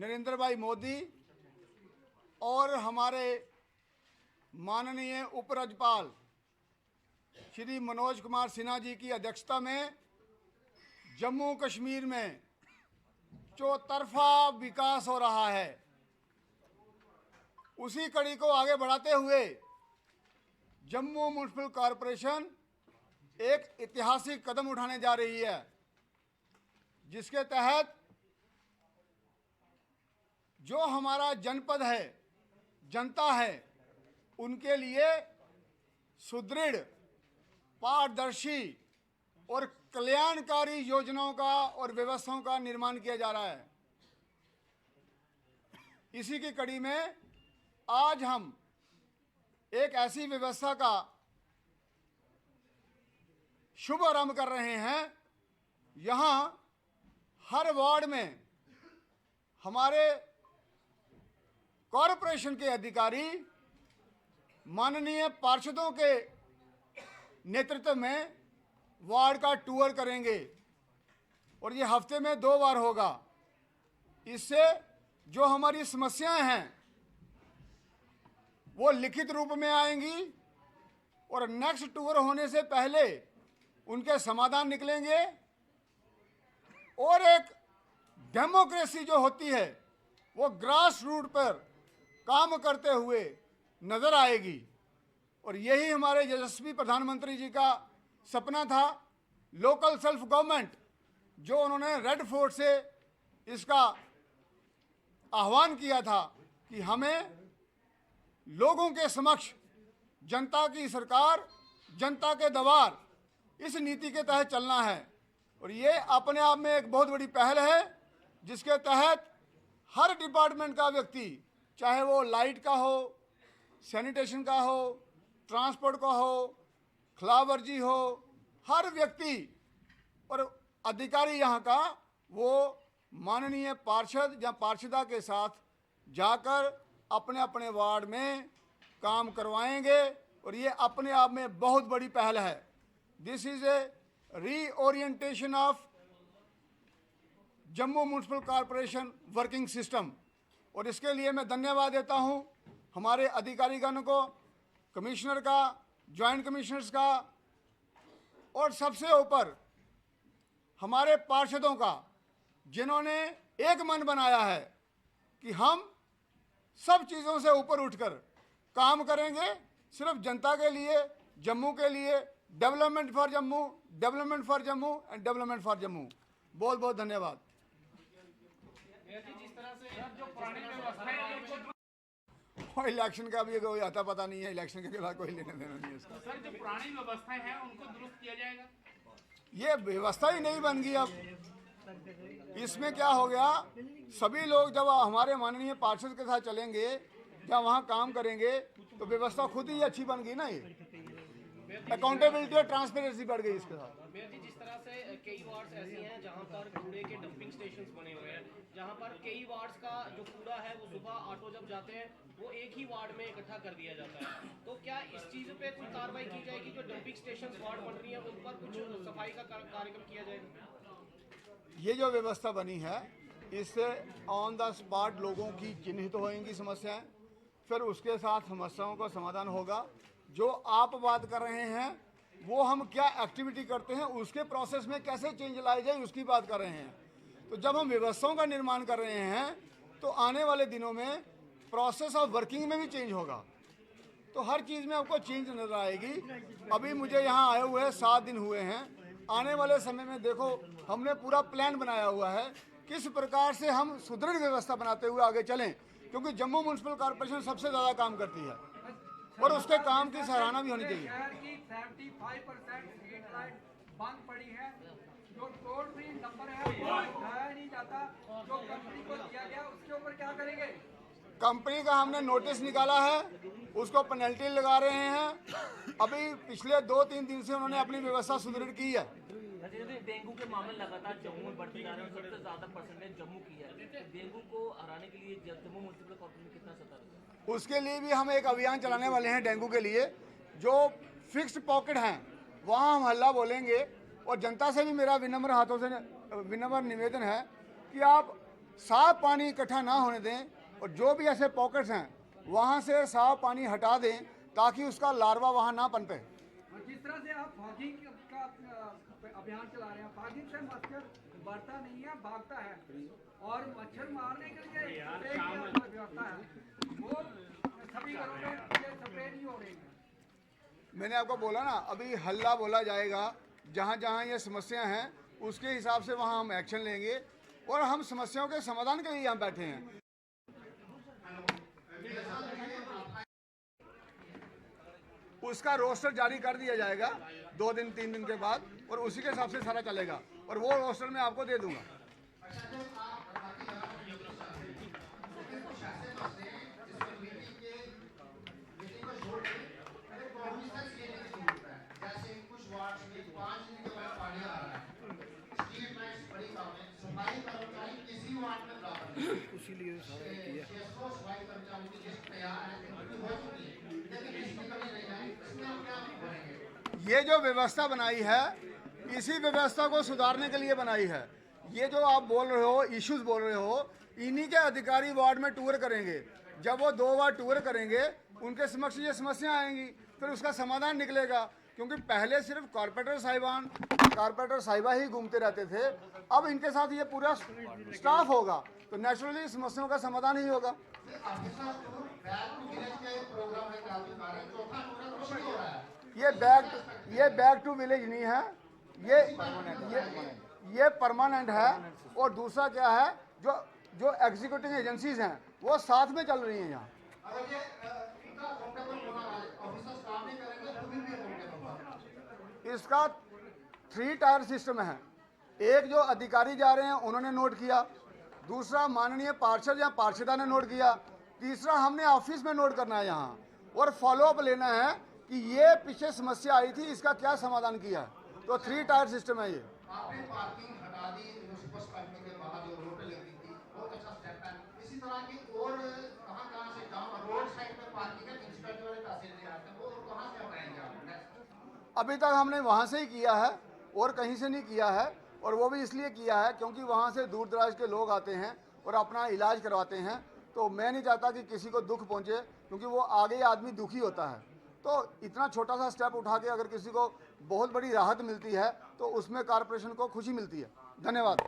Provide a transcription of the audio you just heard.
नरेंद्र भाई मोदी और हमारे माननीय उपराज्यपाल श्री मनोज कुमार सिन्हा जी की अध्यक्षता में जम्मू कश्मीर में चौतरफा विकास हो रहा है। उसी कड़ी को आगे बढ़ाते हुए जम्मू म्युनिसिपल कॉरपोरेशन एक ऐतिहासिक कदम उठाने जा रही है, जिसके तहत जो हमारा जनपद है, जनता है, उनके लिए सुदृढ़, पारदर्शी और कल्याणकारी योजनाओं का और व्यवस्थाओं का निर्माण किया जा रहा है। इसी की कड़ी में आज हम एक ऐसी व्यवस्था का शुभ आरंभ कर रहे हैं। यहाँ हर वार्ड में हमारे कॉरपोरेशन के अधिकारी माननीय पार्षदों के नेतृत्व में वार्ड का टूर करेंगे और ये हफ्ते में 2 बार होगा। इससे जो हमारी समस्याएं हैं वो लिखित रूप में आएंगी और नेक्स्ट टूर होने से पहले उनके समाधान निकलेंगे और एक डेमोक्रेसी जो होती है वो ग्रास रूट पर काम करते हुए नजर आएगी। और यही हमारे यशस्वी प्रधानमंत्री जी का सपना था, लोकल सेल्फ गवर्नमेंट, जो उन्होंने रेड फोर्ट से इसका आह्वान किया था कि हमें लोगों के समक्ष जनता की सरकार, जनता के दरबार, इस नीति के तहत चलना है। और ये अपने आप में एक बहुत बड़ी पहल है, जिसके तहत हर डिपार्टमेंट का व्यक्ति, चाहे वो लाइट का हो, सैनिटेशन का हो, ट्रांसपोर्ट का हो, खिलाफवर्जी हो, हर व्यक्ति और अधिकारी यहाँ का वो माननीय पार्षद या पार्षदा के साथ जाकर अपने अपने वार्ड में काम करवाएंगे। और ये अपने आप में बहुत बड़ी पहल है। This is a reorientation of Jammu municipal corporation working system. और इसके लिए मैं धन्यवाद देता हूँ हमारे अधिकारीगण को, कमिश्नर का, जॉइंट कमिश्नर्स का, और सबसे ऊपर हमारे पार्षदों का, जिन्होंने एक मन बनाया है कि हम सब चीज़ों से ऊपर उठकर काम करेंगे, सिर्फ जनता के लिए, जम्मू के लिए, development for Jammu, development for Jammu and development for Jammu. बहुत बहुत धन्यवाद। जिस तरह से जो पुरानी व्यवस्था है, इलेक्शन का भी कोई आता पता नहीं है, इलेक्शन के बाद कोई लेने देना नहीं है इसका। सर, जो पुरानी व्यवस्थाएं हैं उनको दुरुस्त किया जाएगा। ये व्यवस्था ही नहीं बन गई। अब इसमें क्या हो गया, सभी लोग जब हमारे माननीय पार्षद के साथ चलेंगे, जब वहाँ काम करेंगे, तो व्यवस्था खुद ही अच्छी बन गई ना। ये अकाउंटेबिलिटी और ट्रांसपेरेंसी बढ़ गई इसके साथ। मेयर जी, जिस तरह से कई वार्ड्स ऐसी हैं जहां पर कूड़े के डंपिंग स्टेशंस बने हुए हैं, जहां पर कई वार्ड्स का जो कूड़ा है वो सुबह ऑटो जब जाते हैं वो एक ही वार्ड में इकट्ठा कर दिया जाता है, तो क्या इस चीज़ पे कुछ कार्रवाई की जाएगी? जो डंपिंग स्टेशंस वार्ड बन रही है उन पर कुछ सफाई का कार्यक्रम किया जाएगा? ये जो व्यवस्था बनी है, इससे ऑन द स्पॉट लोगों की चिन्हित होंगी समस्याएं, फिर उसके साथ समस्याओं का समाधान होगा। जो आप बात कर रहे हैं वो हम क्या एक्टिविटी करते हैं, उसके प्रोसेस में कैसे चेंज लाए जाए, उसकी बात कर रहे हैं। तो जब हम व्यवस्थाओं का निर्माण कर रहे हैं तो आने वाले दिनों में प्रोसेस ऑफ वर्किंग में भी चेंज होगा, तो हर चीज़ में आपको चेंज नजर आएगी। अभी मुझे यहाँ आए हुए 7 दिन हुए हैं। आने वाले समय में देखो, हमने पूरा प्लान बनाया हुआ है किस प्रकार से हम सुदृढ़ व्यवस्था बनाते हुए आगे चलें, क्योंकि जम्मू म्युनिसिपल कॉरपोरेशन सबसे ज़्यादा काम करती है और उसके काम की सराहना भी होनी चाहिए। शहर की 75% स्ट्रीट लाइट बंद पड़ी है, जो टोल फ्री नंबर है वो उठाया नहीं जाता, जो कंपनी को दिया गया उसके ऊपर क्या करेंगे? कंपनी का हमने नोटिस निकाला है, उसको पेनल्टी लगा रहे हैं। अभी पिछले 2-3 दिन से उन्होंने अपनी व्यवस्था सुदृढ़ की है। डेंगू के मामले लगातार जम्मू में बढ़ते जा रहे हैं, सबसे ज्यादा परसेंटेज जम्मू की है। डेंगू को हराने के लिए जम्मू म्युनिसिपल कॉर्पोरेशन कितना सतर्क है? उसके लिए भी हम एक अभियान चलाने वाले हैं डेंगू के लिए। जो फिक्स्ड पॉकेट हैं वहाँ हम हल्ला बोलेंगे, और जनता से भी मेरा विनम्र निवेदन है कि आप साफ पानी इकट्ठा ना होने दें और जो भी ऐसे पॉकेट्स हैं वहाँ से साफ पानी हटा दें ताकि उसका लार्वा वहाँ ना पनपे। और जिस तरह से आप फॉगिंग का अभियान चला रहे हैं, फॉगिंग से मच्छर बढ़ता नहीं है, भागता है, और मच्छर मारने के लिए स्प्रे की व्यवस्था है, वो सभी घरों में ये स्प्रे नहीं हो रही है। मैंने आपको बोला ना, अभी हल्ला बोला जाएगा, जहाँ जहाँ ये समस्या हैं उसके हिसाब से वहाँ हम एक्शन लेंगे और हम समस्याओं के समाधान के लिए यहाँ बैठे हैं। उसका रोस्टर जारी कर दिया जाएगा 2 दिन 3 दिन के बाद और उसी के हिसाब से सारा चलेगा और वो रोस्टर मैं आपको दे दूंगा। ये जो व्यवस्था बनाई है इसी व्यवस्था को सुधारने के लिए बनाई है। ये जो आप बोल रहे हो, इश्यूज बोल रहे हो, इन्हीं के अधिकारी वार्ड में टूर करेंगे। जब वो 2 बार टूर करेंगे उनके समक्ष ये समस्या आएंगी, फिर उसका समाधान निकलेगा। क्योंकि पहले सिर्फ कारपोरेटर साहिबा ही घूमते रहते थे, अब इनके साथ ये पूरा स्टाफ होगा तो नेचुरली समस्याओं का समाधान ही होगा। ये बैक टू विलेज नहीं है, ये परमानेंट है। और दूसरा क्या है, जो एग्जीक्यूटिव एजेंसीज हैं वो साथ में चल रही हैं यहाँ। इसका 3 टायर सिस्टम है। एक जो अधिकारी जा रहे हैं उन्होंने नोट किया, दूसरा माननीय पार्षद या पार्षदा ने नोट किया, तीसरा हमने ऑफिस में नोट करना है यहाँ और फॉलोअप लेना है कि ये पीछे समस्या आई थी, इसका क्या समाधान किया है। तो 3 टायर सिस्टम है ये। आपने पार्किंग हटा दी, के बाहर जो रोड पे लगी थी, बहुत अच्छा स्टेप है। इसी तरह की और कहां से गांव रोड साइड पे पार्किंग है, म्युनिसिपैलिटी वाले तहसील आते हैं, वो कहां से हटाएंगे आप? अभी तक हमने वहाँ से ही किया है और कहीं से नहीं किया है, और वो भी इसलिए किया है क्योंकि वहाँ से दूर दराज के लोग आते हैं और अपना इलाज करवाते हैं। तो मैं नहीं चाहता कि किसी को दुख पहुँचे, क्योंकि वो आगे आदमी दुखी होता है। तो इतना छोटा सा स्टेप उठा के अगर किसी को बहुत बड़ी राहत मिलती है तो उसमें कॉरपोरेशन को खुशी मिलती है। धन्यवाद।